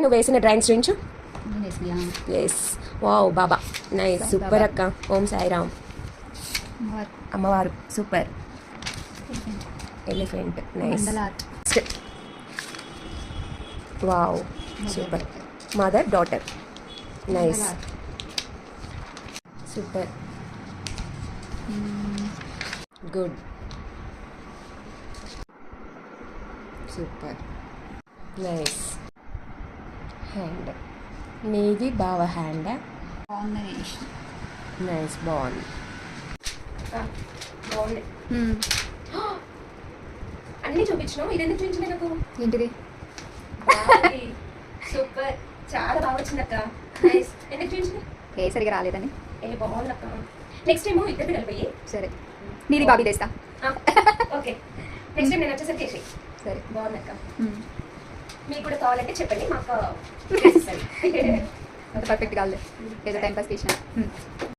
నువ్వు వేసిన డ్రాయింగ్స్ చూపించు. ఎస్, వావ్ బాబా, నైస్, సూపర్ అక్క. ఓం సాయిరామ్. అమ్మవారు super. Elephant, nice. Wow, super. Mother daughter, nice, super, good, super, nice. Hand, నీది బావ హ్యాండ్, నైస్, బాగుంది. బాగుంది. అన్నీ చూపించినావు, ఇది ఎందుకు చూపించలే నాకు? ఏంటిది? సూపర్, చాలా బాగా వచ్చింది అక్క. నైస్. ఎందుకు చూపించిన? ఏ సరిగా రాలేదని. ఏ బాగుంది అక్క. నెక్స్ట్ టైం ఇద్దరు కలిపి. సరే, నీది బాబీ తెస్తా. ఓకే, నెక్స్ట్ టైం నేను వచ్చేసరికి చేసి. సరే, బాగుంది అక్క. మీకు కూడా కావాలంటే చెప్పండి, మాకు అంత పర్ఫెక్ట్ కాదు, ఏదో టైం పాస్ చేసిన.